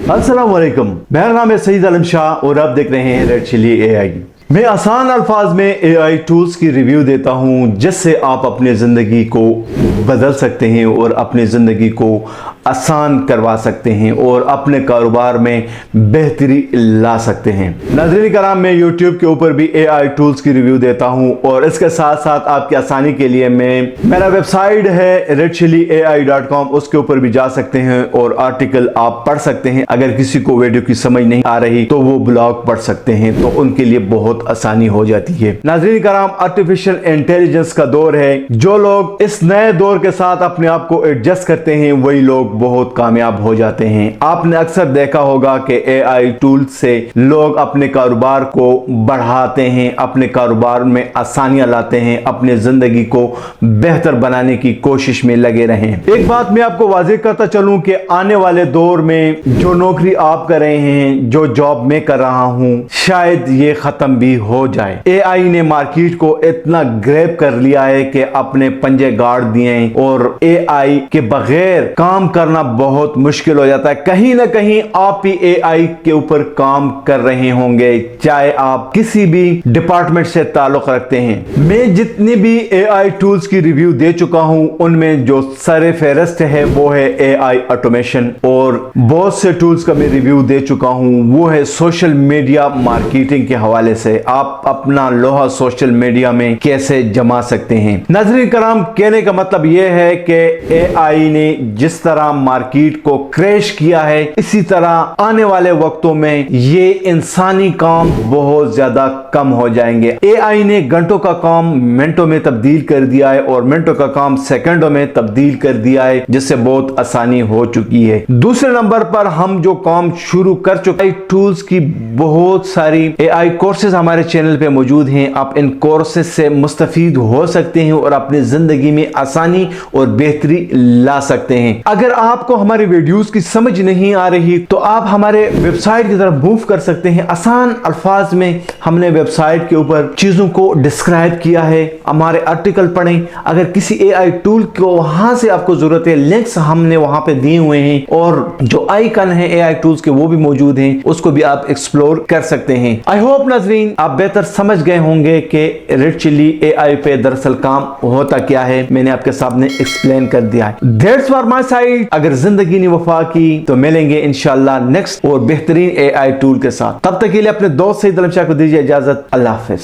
अस्सलाम वालेकुम, मेरा नाम है सईद आलम शाह और आप देख रहे हैं रेड चिली एआई। मैं आसान अल्फाज में एआई टूल्स की रिव्यू देता हूं जिससे आप अपनी ज़िंदगी को बदल सकते हैं और अपनी ज़िंदगी को आसान करवा सकते हैं और अपने कारोबार में बेहतरी ला सकते हैं। नाज़रीन कराम, मैं यूट्यूब के ऊपर भी एआई टूल्स की रिव्यू देता हूं और इसके साथ साथ आपकी आसानी के लिए मेरा वेबसाइट है redchiliai.com, उसके ऊपर भी जा सकते हैं और आर्टिकल आप पढ़ सकते हैं। अगर किसी को वीडियो की समझ नहीं आ रही तो वो ब्लॉग पढ़ सकते हैं, तो उनके लिए बहुत आसानी हो जाती है। नाज़रीन कराम, आर्टिफिशियल इंटेलिजेंस का दौर है। जो लोग इस नए दौर के साथ अपने आप को एडजस्ट करते हैं वही लोग बहुत कामयाब हो जाते हैं। आपने अक्सर देखा होगा कि एआई टूल से लोग अपने कारोबार को बढ़ाते हैं, अपने कारोबार में आसानियां लाते हैं, अपने जिंदगी को बेहतर बनाने की कोशिश में लगे रहें। एक बात मैं आपको वाज़ेह करता चलूं कि आने वाले दौर में जो नौकरी आप कर रहे हैं, जो जॉब में कर रहा हूं, शायद ये खत्म भी हो जाए। एआई ने मार्केट को इतना ग्रैब कर लिया है कि अपने पंजे गाड़ दिए और एआई के बगैर काम करना बहुत मुश्किल हो जाता है। कहीं ना कहीं आप भी एआई के ऊपर काम कर रहे होंगे, चाहे आप किसी भी डिपार्टमेंट से ताल्लुक रखते हैं। मैं जितनी भी एआई टूल्स की रिव्यू दे चुका हूं उनमें जो सरे फहरिस्त है वो है एआई ऑटोमेशन, और बहुत से टूल्स का मैं रिव्यू दे चुका हूं वो है सोशल मीडिया मार्केटिंग के हवाले से आप अपना लोहा सोशल मीडिया में कैसे जमा सकते हैं। नाज़रीन कराम, कहने का मतलब यह है कि एआई ने जिस तरह मार्केट को क्रैश किया है, इसी तरह आने वाले वक्तों में ये इंसानी काम बहुत ज्यादा कम हो जाएंगे। एआई ने घंटों का काम मिनटों में तब्दील कर दिया है और मिनटों का काम सेकंडों में तब्दील कर दिया है, जिससे बहुत आसानी हो चुकी है। दूसरे नंबर पर हम जो काम शुरू कर चुके हैं, टूल्स की बहुत सारी एआई कोर्सेज हमारे चैनल पे मौजूद हैं। आप इन कोर्सेज से मुस्तफीद हो सकते हैं और अपनी जिंदगी में आसानी और बेहतरी ला सकते हैं। अगर आपको हमारे वीडियोस की समझ नहीं आ रही तो आप हमारे वेबसाइट की तरफ मूव कर सकते हैं। आसान अल्फाज में हमने वेबसाइट के ऊपर चीजों को डिस्क्राइब किया है। हमारे आर्टिकल पढ़ें। अगर किसी एआई टूल को वहां से आपको जरूरत है, लिंक्स हमने वहां पे दिए हुए हैं और जो आइकन है एआई टूल्स के वो भी मौजूद हैं, उसको भी आप एक्सप्लोर कर सकते हैं। आई होप नाज़रीन आप बेहतर समझ गए होंगे कि रेड चिली एआई पे दरअसल काम होता क्या है। मैंने आपके सामने एक्सप्लेन कर दिया है। That's for my side. अगर जिंदगी ने वफा की तो मिलेंगे इंशाल्लाह नेक्स्ट और बेहतरीन एआई टूल के साथ। तब तक के लिए अपने दोस्त सईद आलम शाह को दीजिए इजाजत। अल्लाह हाफिज।